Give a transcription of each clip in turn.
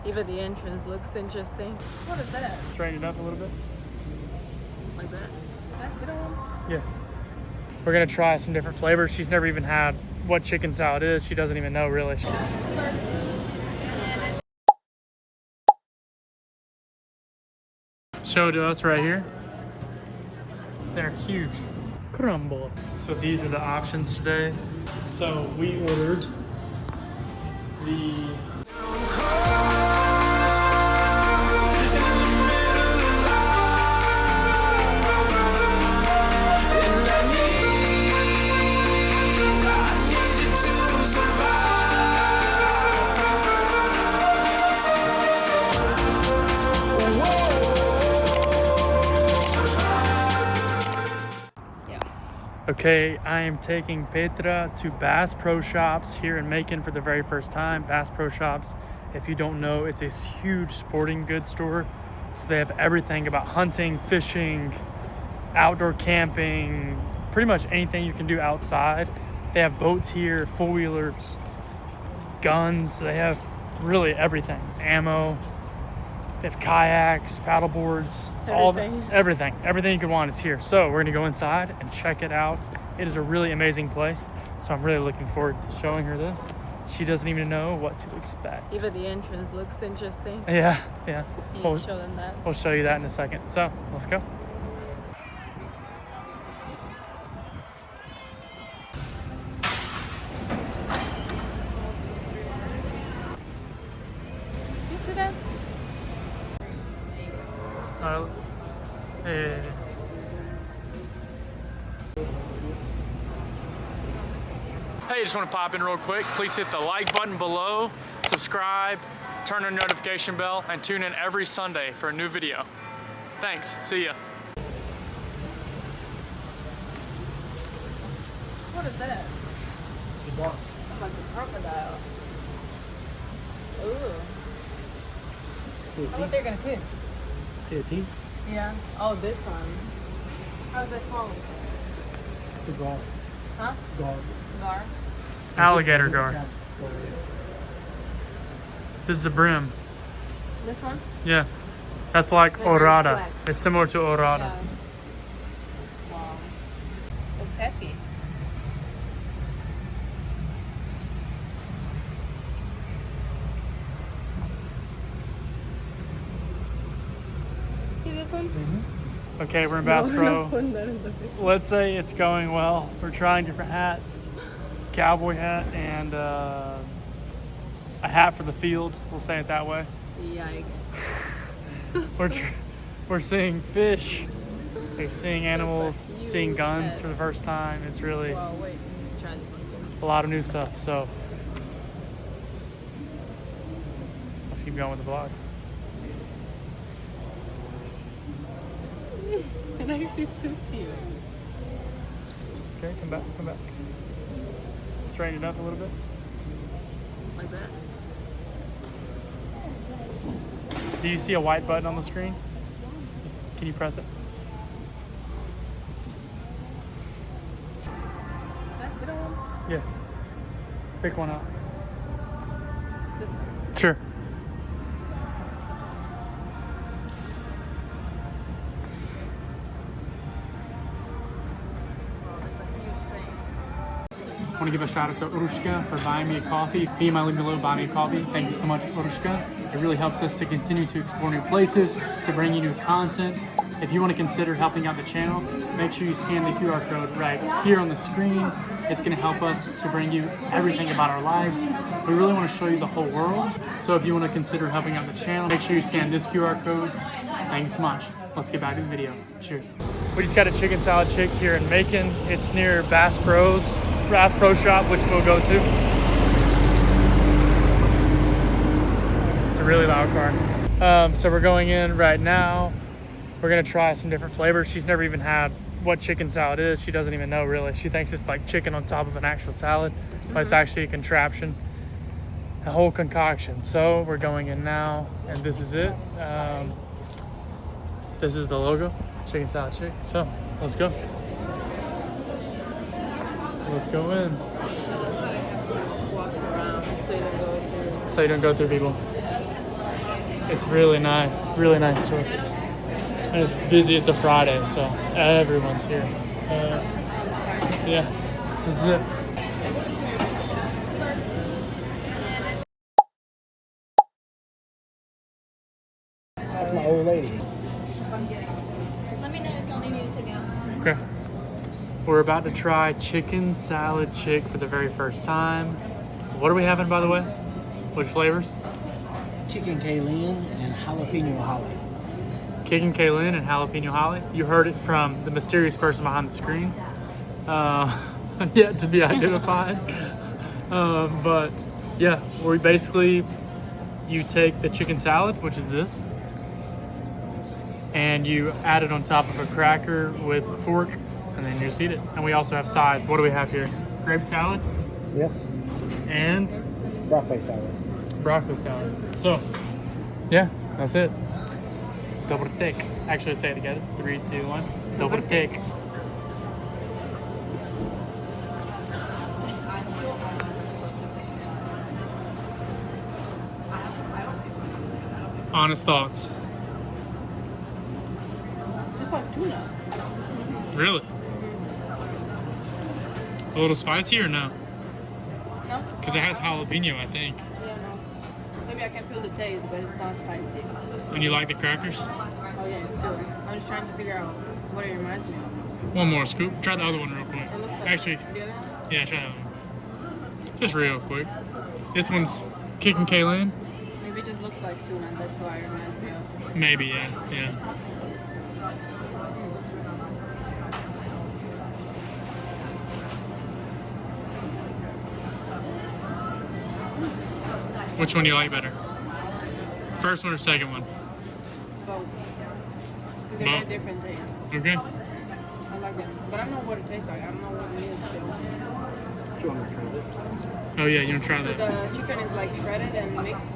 Even the entrance looks interesting. What is that? Straighten it up a little bit. Like that? Can I sit on one? Yes. We're gonna try some different flavors. She's never even had what chicken salad is. She doesn't even know really. Show it to us right here. They're huge. Crumbl. So these are the options today. So we ordered the Okay, I am taking Petra to Bass Pro Shops here in Macon for the very first time. Bass Pro Shops, if you don't know, it's a huge sporting goods store. So they have everything about hunting, fishing, outdoor camping, pretty much anything you can do outside. They have boats here, four-wheelers, guns. They have really everything. Ammo. They have kayaks, paddle boards, everything you could want is here. So we're gonna go inside and check it out. It is a really amazing place. So I'm really looking forward to showing her this. She doesn't even know what to expect. Even the entrance looks interesting. Yeah. We'll show them that. We'll show you that in a second. So let's go. You see that? Hey. Hey, just want to pop in real quick. Please hit the like button below, subscribe, turn on the notification bell, and tune in every Sunday for a new video. Thanks. See ya. What is that? Like a crocodile. Ooh. See a I thought they were gonna kiss. See a teeth? Yeah. Oh, this one. How's that called? It's a gar. Huh? Gar. Gar? Alligator gar. This is a bream. This one? Yeah. That's like They're very orada. flat. It's similar to orada. Yeah. Wow. Looks happy. See this one? Mm-hmm. Okay, we're in Bass Pro. Let's say it's going well. We're trying different hats. Cowboy hat and a hat for the field. We'll say it that way. Yikes. We're seeing fish. We're seeing animals. That's a Seeing huge guns hat. for the first time. It's really Wow, wait. Let's try this one too. a lot of new stuff. So let's keep going with the vlog. It actually suits you. Okay, come back. Straighten it up a little bit. Like that? Do you see a white button on the screen? Can you press it? Can I sit on one? Yes. Pick one up. This one. Sure. I want to give a shout out to Urushka for buying me a coffee. He and my link below buy me a coffee. Thank you so much, Urushka. It really helps us to continue to explore new places, to bring you new content. If you want to consider helping out the channel, make sure you scan the QR code right here on the screen. It's going to help us to bring you everything about our lives. We really want to show you the whole world. So if you want to consider helping out the channel, make sure you scan this QR code. Thanks so much. Let's get back to the video. Cheers. We just got a chicken salad chick here in Macon. It's near Bass Pro Shop, which we'll go to. It's a really loud car. So we're going in right now. We're gonna try some different flavors. She's never even had what chicken salad is. She doesn't even know really. She thinks it's like chicken on top of an actual salad, but it's actually a contraption, a whole concoction. So we're going in now, and this is it. This is the logo, chicken salad chick. So let's go. Let's go in. Walk around so you don't go through. So you don't go through people. It's really nice store. And it's busy. It's a Friday, so everyone's here. Yeah, this is it. That's my old lady. Let me know if y'all need anything else. Okay. We're about to try chicken salad chick for the very first time. What are we having, by the way? Which flavors? Chicken Kaylin and jalapeno holly. Chicken Kaylin and jalapeno holly. You heard it from the mysterious person behind the screen. Yet to be identified. But yeah, we basically, you take the chicken salad, which is this, and you add it on top of a cracker with a fork, and then you just eat it. And we also have sides. What do we have here? Grape salad Yes. and Broccoli salad. broccoli salad. So, yeah, that's it. Double to thick. Actually, say it together. 3, 2, 1. Double to thick. Honest thoughts. It's like tuna. Really? A little spicy or no? No? Because it has jalapeno, I think. Yeah, no. Maybe I can feel the taste, but it's not spicy. And you like the crackers? Oh yeah, it's good. I'm just trying to figure out what it reminds me of. One more scoop. Try the other one real quick. It looks like Actually, the other one? yeah, try that one. Just real quick. This one's Kicking Kaylin. Maybe it just looks like tuna. That's why it reminds me of. Maybe, yeah. Which one do you like better? First one or second one? Both. Because they're Both. very different tastes. Okay. I like them. But I don't know what it tastes like. I don't know what it is still. Do you want me to try this? Oh yeah, you want to try So the? the chicken is like shredded and mixed.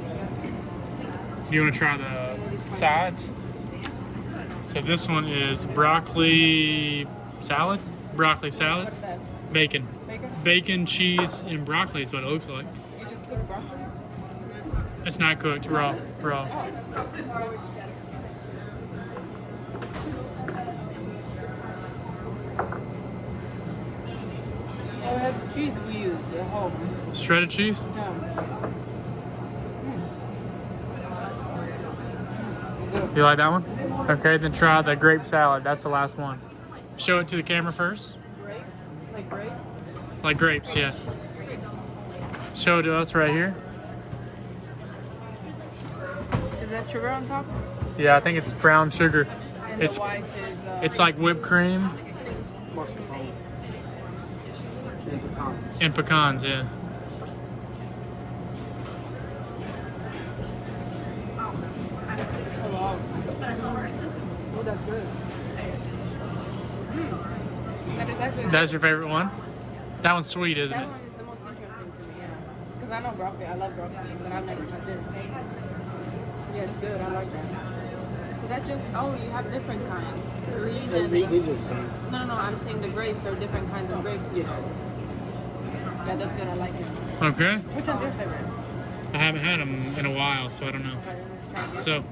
Do you want to try the sides? So this one is broccoli salad. Broccoli salad. What is that? Bacon. Bacon? Bacon, cheese, and broccoli is what it looks like. You just cook broccoli? It's not cooked, raw. Oh. Oh, it has the cheese we use at home. Shredded cheese? Yeah. You like that one? Okay, then try the grape salad. That's the last one. Show it to the camera first. Grapes? Like grape? Like grapes, yeah. Show it to us right here. Is that sugar on top? Yeah, I think it's brown sugar. And It's the white is... it's like whipped cream Mascarpone. And pecans. and pecans, yeah. Oh, wow. Oh, that's good. That is actually... That's your favorite one? That one's sweet, isn't That it? one is the most interesting to me, yeah. Because I know broccoli. I love broccoli, but I've never had this. Yeah, it's good. I like that. So that just... Oh, you have different kinds. Green So and... these are the same. No. I'm saying the grapes are different kinds of grapes. Yeah. Yeah, that's good. I like it. Okay. Which one's your favorite? I haven't had them in a while, so I don't know. So,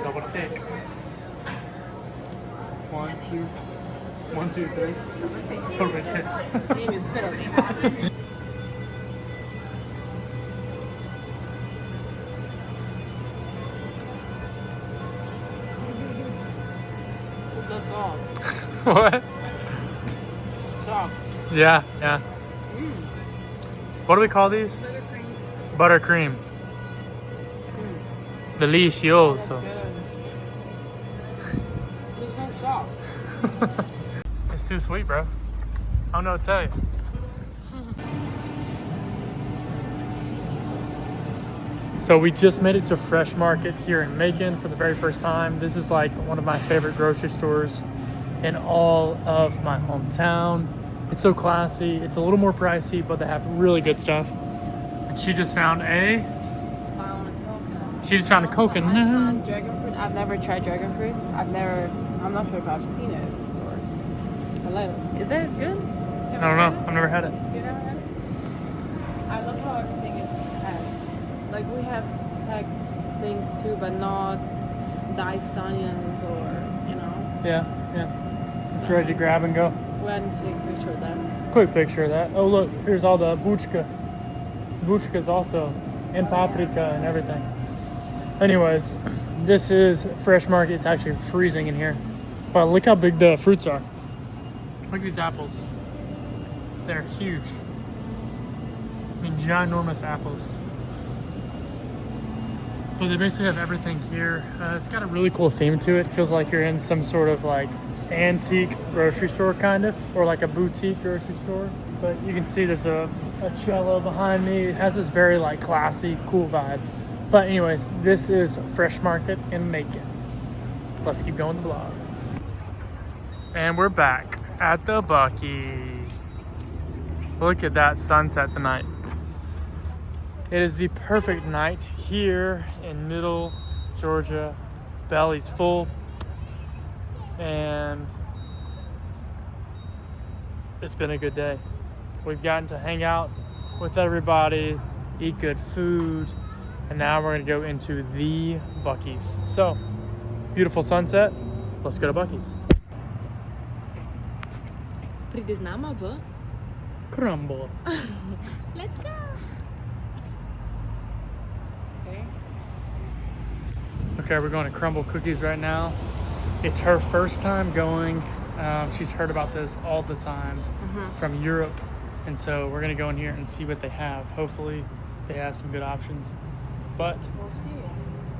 double thick. 1, 2, 1, 2, 3. Over here. Name is Petra. That's all. What? Soft. Yeah. What do we call these? Buttercream. Buttercream. Delicioso. Good. It's so soft. It's too sweet, bro. I don't know what to tell you. So we just made it to Fresh Market here in Macon for the very first time. This is like one of my favorite grocery stores in all of my hometown. It's so classy. It's a little more pricey, but they have really good stuff. And she just found a coconut. I found dragon fruit. I've never tried dragon fruit. I'm not sure if I've seen it at the store. I like it. Is that good? I don't know. I've never had it. You never had it? I love how everything is had. We have packed things too, but not diced onions or, you know. Yeah. It's ready to grab and go. We had to take a picture of that. Quick picture of that. Oh look, here's all the buchka. Buchka's also, and paprika and everything. Anyways, this is Fresh Market. It's actually freezing in here. But look how big the fruits are. Look at these apples. They're huge. I mean, ginormous apples. But they basically have everything here. It's got a really cool theme to it. Feels like you're in some sort of like antique grocery store kind of, or like a boutique grocery store. But you can see there's a cello behind me. It has this very like classy, cool vibe. But anyways, this is Fresh Market in Macon. Let's keep going with the vlog. And we're back at the Buc-ee's. Look at that sunset tonight. It is the perfect night here in Middle Georgia. Belly's full. And it's been a good day. We've gotten to hang out with everybody, eat good food, and now we're gonna go into the Buc-ee's. So, beautiful sunset. Let's go to Buc-ee's. Príde s náma v? Crumbl. Let's go! Okay, we're going to Crumbl Cookies right now. It's her first time going. She's heard about this all the time from Europe. And so we're gonna go in here and see what they have. Hopefully they have some good options. But We'll see.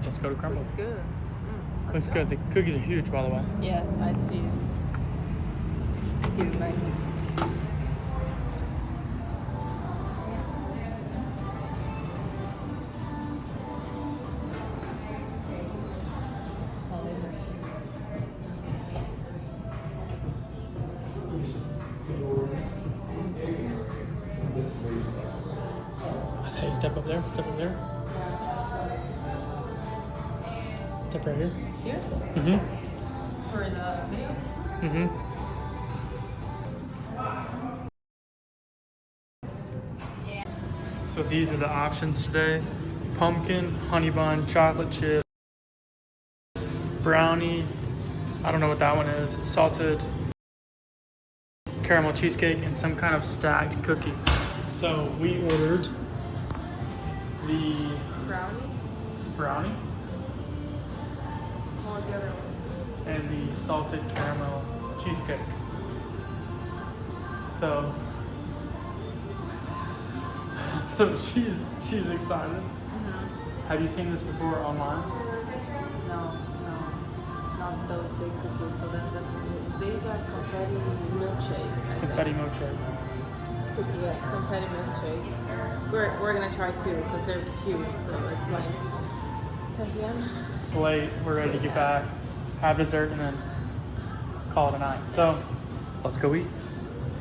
let's go to Crumbl. Looks good. Looks good. The cookies are huge, by the way. Yeah, I see. Cute like this. Hey, step up there. Step up there. Step right here. Here? Mm-hmm. For the video? Mm-hmm. So these are the options today. Pumpkin, honey bun, chocolate chip, brownie, I don't know what that one is, salted caramel cheesecake, and some kind of stacked cookie. So we ordered the brownie What was the other one? and the salted caramel cheesecake. So she's excited. Have you seen this before online? No, not those big cookies. So then these are confetti milkshake. Confetti milkshake. Cookie, yeah, confetti milkshake. We're gonna try two because they're huge. So it's like 10 p.m. Late, we're ready to get back, have dessert, and then call it a night. So let's go eat.